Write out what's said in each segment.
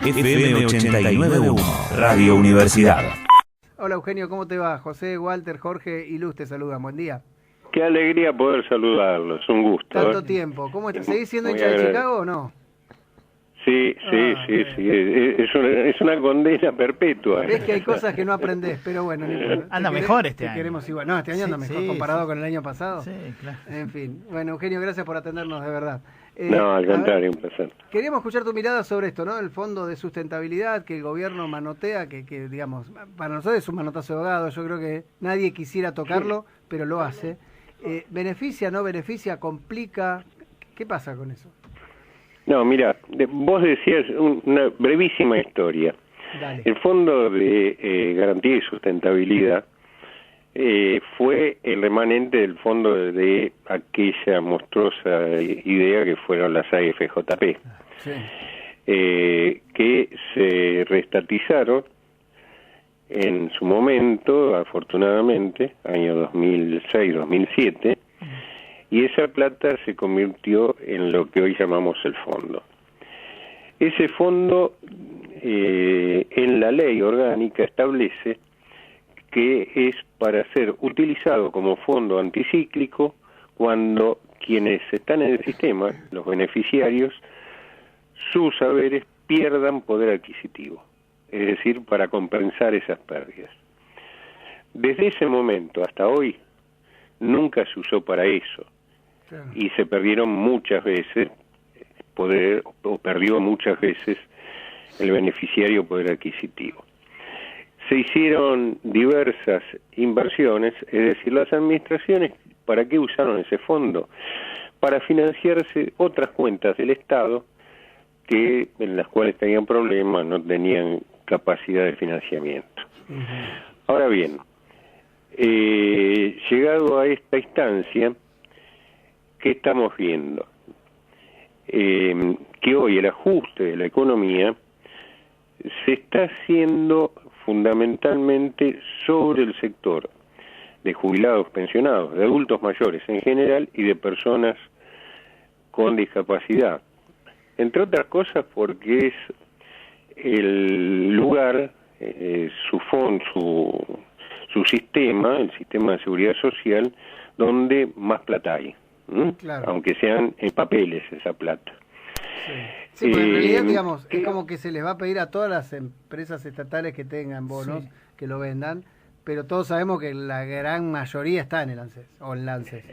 FM 89.1, Radio Universidad. Hola Eugenio, ¿cómo te va? José, Walter, Jorge y Luz te saludan. Buen día. Qué alegría poder saludarlos, un gusto. Tanto tiempo. ¿Cómo estás? ¿Seguís siendo hincha de Chicago o no? Sí. Es una condena perpetua. Es que hay cosas que no aprendés, pero bueno. Anda mejor este año. Queremos igual. No, este año anda mejor comparado con el año pasado. Sí, claro. En fin. Bueno, Eugenio, gracias por atendernos de verdad. No, al contrario, un placer. Queríamos escuchar tu mirada sobre esto, ¿no? El fondo de sustentabilidad que el gobierno manotea, que digamos, para nosotros es un manotazo de ahogado. Yo creo que nadie quisiera tocarlo, pero lo hace. ¿Beneficia, no beneficia, complica? ¿Qué pasa con eso? No, mira, vos decías una brevísima historia. Dale. El Fondo de Garantía y Sustentabilidad fue el remanente del fondo de aquella monstruosa idea que fueron las AFJP, Sí. que se reestatizaron en su momento, afortunadamente, año 2006-2007, y esa plata se convirtió en lo que hoy llamamos el fondo. Ese fondo, en la ley orgánica, establece que es para ser utilizado como fondo anticíclico cuando quienes están en el sistema, los beneficiarios, sus saberes pierdan poder adquisitivo, es decir, para compensar esas pérdidas. Desde ese momento hasta hoy, nunca se usó para eso. Claro. Y se perdieron muchas veces perdió muchas veces el beneficiario poder adquisitivo. Se hicieron diversas inversiones, es decir, las administraciones, ¿para qué usaron ese fondo? Para financiarse otras cuentas del Estado en las cuales tenían problemas, no tenían capacidad de financiamiento. Ahora bien, llegado a esta instancia, ¿qué estamos viendo? Que hoy el ajuste de la economía se está haciendo fundamentalmente sobre el sector de jubilados, pensionados, de adultos mayores en general y de personas con discapacidad. Entre otras cosas porque es el lugar, su sistema, el sistema de seguridad social, donde más plata hay. Claro. Aunque sean en papeles esa plata. Sí, pero en realidad, digamos, es como que se les va a pedir a todas las empresas estatales que tengan bonos, que lo vendan, pero todos sabemos que la gran mayoría está en el ANSES, o en el ANSES, ¿no?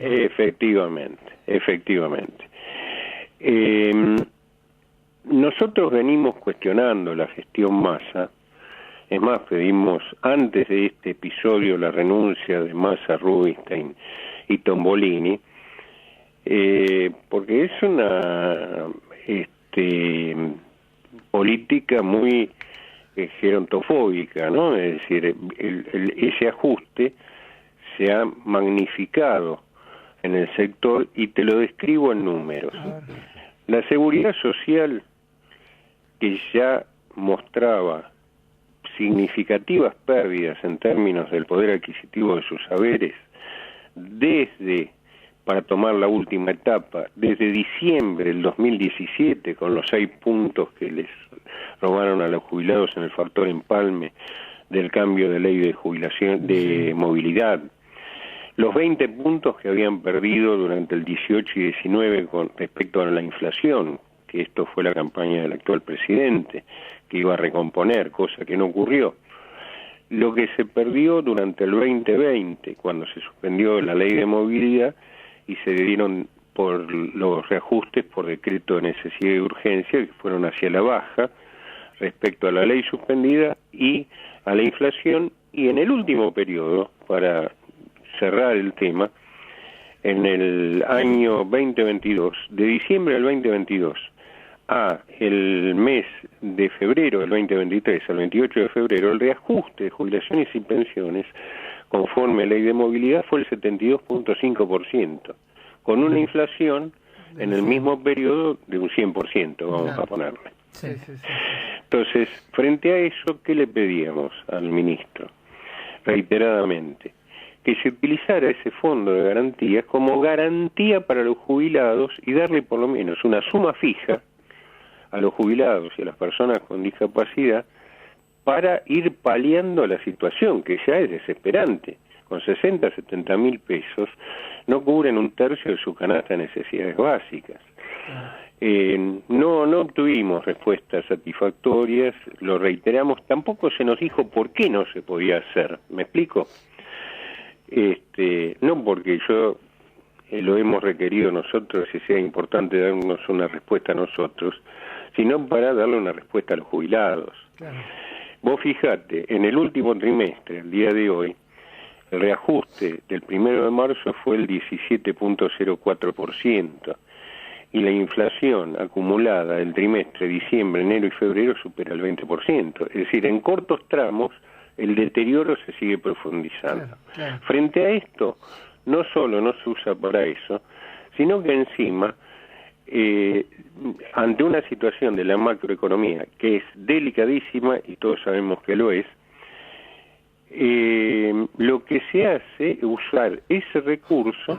Efectivamente. Nosotros venimos cuestionando la gestión Massa. Es más, pedimos antes de este episodio la renuncia de Massa, Rubinstein y Tombolini, porque es una política muy gerontofóbica, ¿no? Es decir, ese ajuste se ha magnificado en el sector y te lo describo en números. La seguridad social, que ya mostraba significativas pérdidas en términos del poder adquisitivo de sus saberes, para tomar la última etapa, desde diciembre del 2017, con los 6 puntos que les robaron a los jubilados en el factor empalme del cambio de ley de jubilación, de movilidad, los 20 puntos que habían perdido durante el 18 y 19 con respecto a la inflación, que esto fue la campaña del actual presidente, que iba a recomponer, cosa que no ocurrió. Lo que se perdió durante el 2020, cuando se suspendió la ley de movilidad y se dieron por los reajustes por decreto de necesidad y urgencia, que fueron hacia la baja respecto a la ley suspendida y a la inflación, y en el último periodo, para cerrar el tema, en el año 2022, de diciembre del 2022 a el mes de febrero del 2023, al 28 de febrero, el reajuste de jubilaciones y pensiones, conforme a ley de movilidad, fue el 72.5%, con una inflación en el mismo periodo de un 100%, vamos a ponerle. Sí. Entonces, frente a eso, ¿qué le pedíamos al ministro? Reiteradamente, que se utilizara ese fondo de garantías como garantía para los jubilados y darle por lo menos una suma fija a los jubilados y a las personas con discapacidad para ir paliando la situación, que ya es desesperante. Con 60, 70 mil pesos no cubren un tercio de su canasta de necesidades básicas. No obtuvimos respuestas satisfactorias, lo reiteramos, tampoco se nos dijo por qué no se podía hacer, ¿me explico? No porque lo hemos requerido nosotros y sea importante darnos una respuesta a nosotros, sino para darle una respuesta a los jubilados. Claro. Vos fijate, en el último trimestre, el día de hoy, el reajuste del 1 de marzo fue el 17.04%, y la inflación acumulada del trimestre diciembre, enero y febrero supera el 20%. Es decir, en cortos tramos el deterioro se sigue profundizando. Claro. Frente a esto, no solo no se usa para eso, sino que encima, ante una situación de la macroeconomía que es delicadísima, y todos sabemos que lo es, lo que se hace es usar ese recurso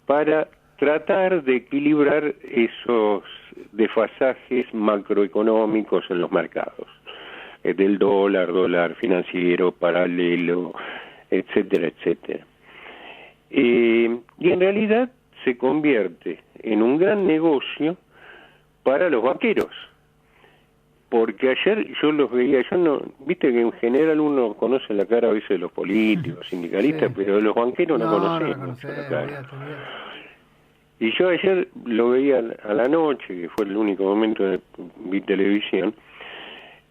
para tratar de equilibrar esos desfasajes macroeconómicos en los mercados, del dólar financiero, paralelo, etcétera, etcétera. Y en realidad se convierte en un gran negocio para los banqueros, porque ayer yo los veía, viste que en general uno conoce la cara a veces de los políticos, sindicalistas, sí, pero de los banqueros no conocemos la cara. Y yo ayer lo veía a la noche, que fue el único momento que vi televisión,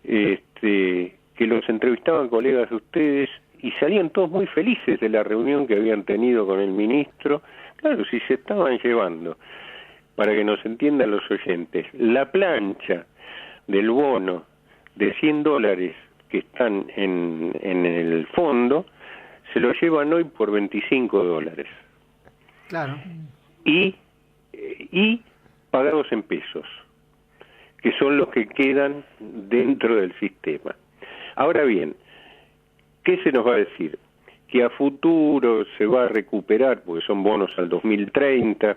que los entrevistaban colegas de ustedes y salían todos muy felices de la reunión que habían tenido con el ministro. Claro, si se estaban llevando, para que nos entiendan los oyentes, la plancha del bono de $100 que están en el fondo, se lo llevan hoy por $25. Claro. Y pagados en pesos, que son los que quedan dentro del sistema. Ahora bien, ¿qué se nos va a decir? Que a futuro se va a recuperar, porque son bonos al 2030,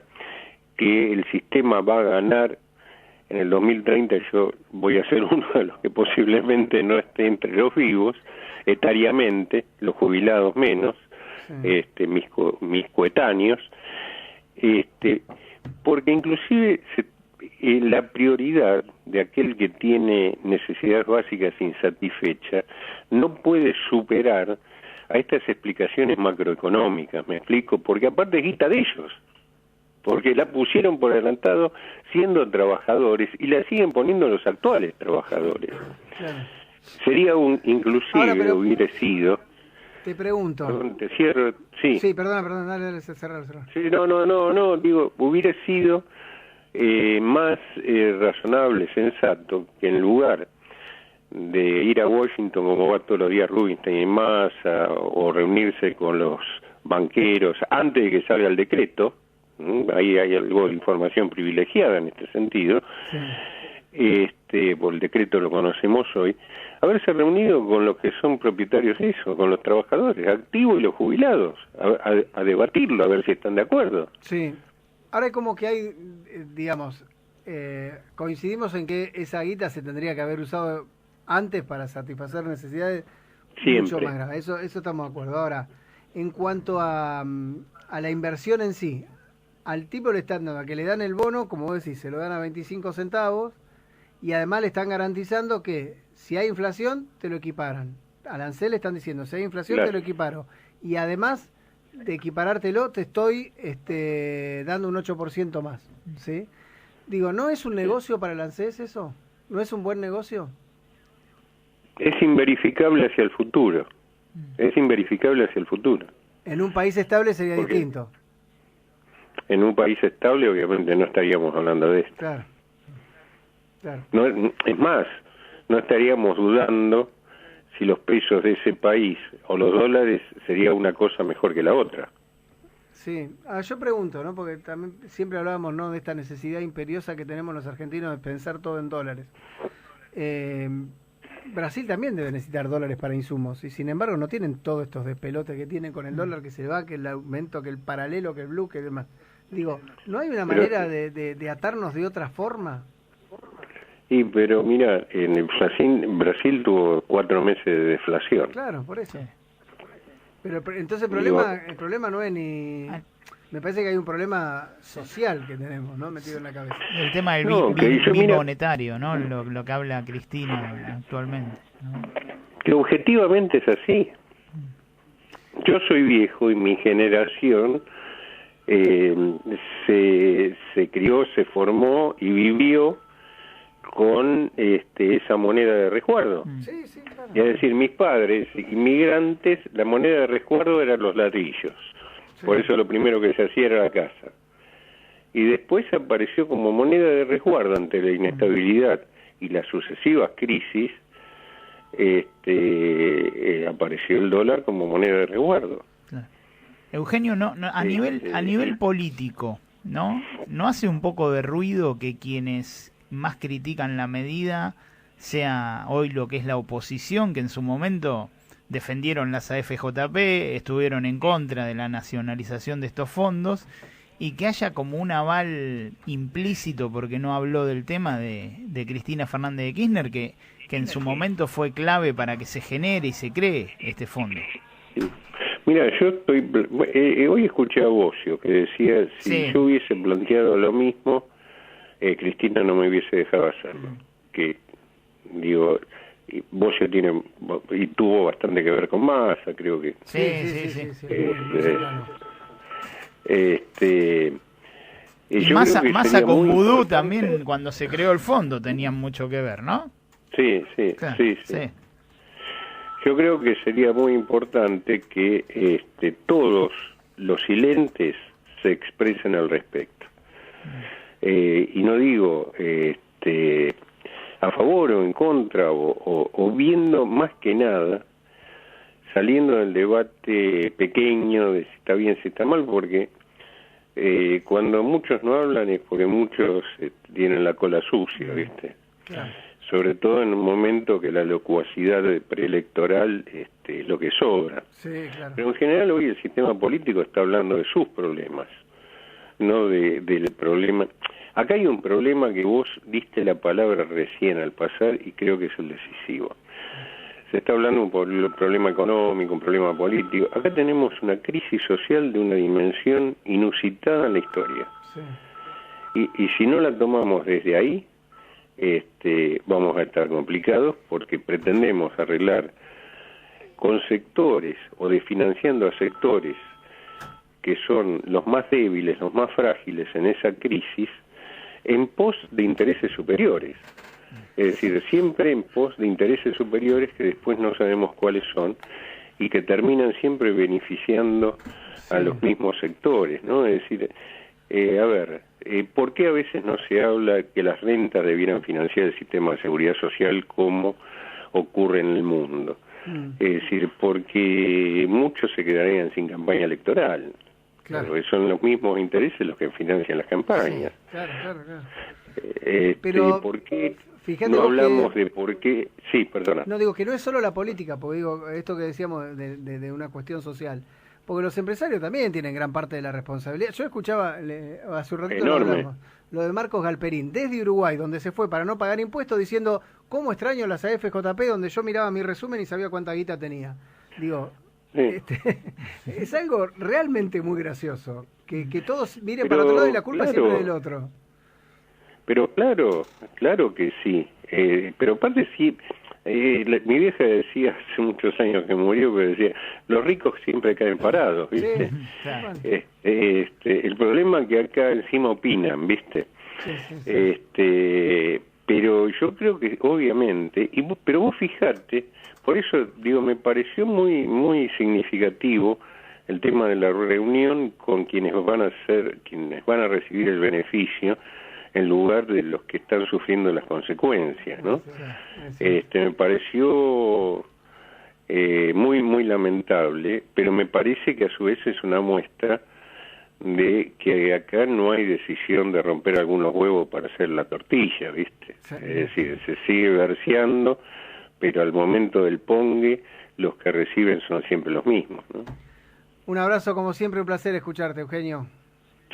que el sistema va a ganar en el 2030. Yo voy a ser uno de los que posiblemente no esté entre los vivos, etariamente, los jubilados menos, sí, mis coetáneos, porque inclusive la prioridad de aquel que tiene necesidades básicas insatisfechas no puede superar a estas explicaciones macroeconómicas, me explico, porque aparte es guita de ellos, porque la pusieron por adelantado siendo trabajadores y la siguen poniendo los actuales trabajadores. Claro. Sería inclusive ahora, hubiera sido... Te pregunto. Te cierro, sí. Sí, perdona, dale, cerrar. Sí, no, digo, hubiera sido más razonable, sensato, que en lugar de ir a Washington como va todos los días Rubinstein en masa, o reunirse con los banqueros antes de que salga el decreto, ahí hay algo de información privilegiada en este sentido, sí, por el decreto lo conocemos hoy, haberse reunido con los que son propietarios de eso, con los trabajadores activos y los jubilados, a debatirlo, a ver si están de acuerdo. Sí, ahora es como que hay, digamos, coincidimos en que esa guita se tendría que haber usado antes para satisfacer necesidades siempre mucho más graves, eso estamos de acuerdo. Ahora, en cuanto a la inversión en sí, al tipo le están dando, a que le dan el bono, como vos decís, se lo dan a 25 centavos, y además le están garantizando que si hay inflación, te lo equiparan. Al ANSES le están diciendo, si hay inflación, claro, te lo equiparo. Y además de equiparártelo, te estoy dando un 8% más, ¿sí? Digo, ¿no es un negocio para el ANSES eso? ¿No es un buen negocio? Es inverificable hacia el futuro. Es inverificable hacia el futuro. En un país estable sería distinto. En un país estable, obviamente, no estaríamos hablando de esto. Claro. No, es más, no estaríamos dudando si los pesos de ese país o los dólares sería una cosa mejor que la otra. Sí, yo pregunto, ¿no? Porque también siempre hablábamos, ¿no?, de esta necesidad imperiosa que tenemos los argentinos de pensar todo en dólares. Brasil también debe necesitar dólares para insumos, y sin embargo no tienen todos estos despelotes que tienen con el dólar, que se va, que el aumento, que el paralelo, que el blue, que demás. Digo, ¿no hay una manera de atarnos de otra forma? Y pero mira, Brasil tuvo 4 meses de deflación. Claro, por eso. Pero entonces el problema no es ni... Me parece que hay un problema social que tenemos, ¿no? Metido en la cabeza. El tema del monetario, ¿no? Lo que habla Cristina actualmente, ¿no? Que objetivamente es así. Yo soy viejo y mi generación se crió, se formó y vivió con esa moneda de resguardo. Sí, sí, claro. Es decir, mis padres inmigrantes, la moneda de resguardo eran los ladrillos. Sí. Por eso lo primero que se hacía era la casa. Y después apareció como moneda de resguardo ante la inestabilidad y las sucesivas crisis, apareció el dólar como moneda de resguardo. Claro. Eugenio, a nivel político, ¿no hace un poco de ruido que quienes más critican la medida sea hoy lo que es la oposición, que en su momento defendieron las AFJP, estuvieron en contra de la nacionalización de estos fondos, y que haya como un aval implícito, porque no habló del tema de Cristina Fernández de Kirchner, que en su momento fue clave para que se genere y se cree este fondo? Mira, yo hoy escuché a Bocio que decía, si yo hubiese planteado lo mismo, Cristina no me hubiese dejado hacerlo. Que, digo, Bocio tuvo bastante que ver con Massa, creo que. Y Massa con Vudú también, cuando se creó el fondo, tenían mucho que ver, ¿no? Sí. Yo creo que sería muy importante que todos los silentes se expresen al respecto. Y no digo a favor o en contra, o viendo más que nada, saliendo del debate pequeño de si está bien, si está mal, porque cuando muchos no hablan es porque muchos tienen la cola sucia, ¿viste? Claro. Sobre todo en un momento que la locuacidad preelectoral es lo que sobra. Sí, claro. Pero en general hoy el sistema político está hablando de sus problemas, no del problema. Acá hay un problema que vos diste la palabra recién al pasar y creo que es el decisivo. Se está hablando por el problema económico, un problema político. Acá tenemos una crisis social de una dimensión inusitada en la historia. Sí. Y si no la tomamos desde ahí, vamos a estar complicados porque pretendemos arreglar con sectores o desfinanciando a sectores que son los más débiles, los más frágiles en esa crisis, en pos de intereses superiores. Es decir, siempre en pos de intereses superiores que después no sabemos cuáles son y que terminan siempre beneficiando a los mismos sectores, ¿no? Es decir, ¿por qué a veces no se habla que las rentas debieran financiar el sistema de seguridad social como ocurre en el mundo? Es decir, porque muchos se quedarían sin campaña electoral. Claro. Porque son los mismos intereses los que financian las campañas. Sí, claro. Pero ¿por qué no hablamos de por qué? Sí, perdona. No, digo que no es solo la política, porque digo, esto que decíamos de una cuestión social. Porque los empresarios también tienen gran parte de la responsabilidad. Yo escuchaba hace un ratito lo de Marcos Galperín, desde Uruguay, donde se fue para no pagar impuestos, diciendo, ¿cómo extraño las AFJP? Donde yo miraba mi resumen y sabía cuánta guita tenía. Digo, es algo realmente muy gracioso. Que todos miren para otro lado y la culpa siempre del otro. Pero claro que sí. Pero aparte sí... mi vieja decía hace muchos años que murió, pero decía, los ricos siempre caen parados, ¿viste? Sí, claro. El problema es que acá encima opinan, ¿viste? Sí. Pero yo creo que obviamente, pero vos fijate, por eso digo, me pareció muy significativo el tema de la reunión con quienes van a recibir el beneficio en lugar de los que están sufriendo las consecuencias, ¿no? Me pareció muy lamentable, pero me parece que a su vez es una muestra de que acá no hay decisión de romper algunos huevos para hacer la tortilla, ¿viste? Es decir, se sigue verseando, pero al momento del pongue, los que reciben son siempre los mismos, ¿no? Un abrazo, como siempre, un placer escucharte, Eugenio.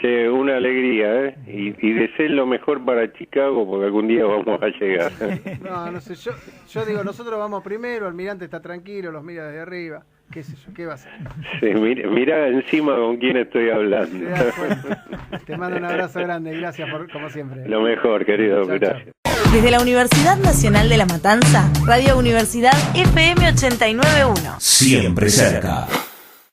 Che, una alegría, ¿eh? Y deseen lo mejor para Chicago, porque algún día vamos a llegar. No sé, yo digo, nosotros vamos primero, Almirante está tranquilo, los mira desde arriba, qué sé yo, ¿qué va a hacer? Sí, mira encima con quién estoy hablando. Te das cuenta. Te mando un abrazo grande y gracias como siempre. Lo mejor, querido, Chau, gracias. chau. Desde la Universidad Nacional de La Matanza, Radio Universidad FM 89.1. Siempre cerca.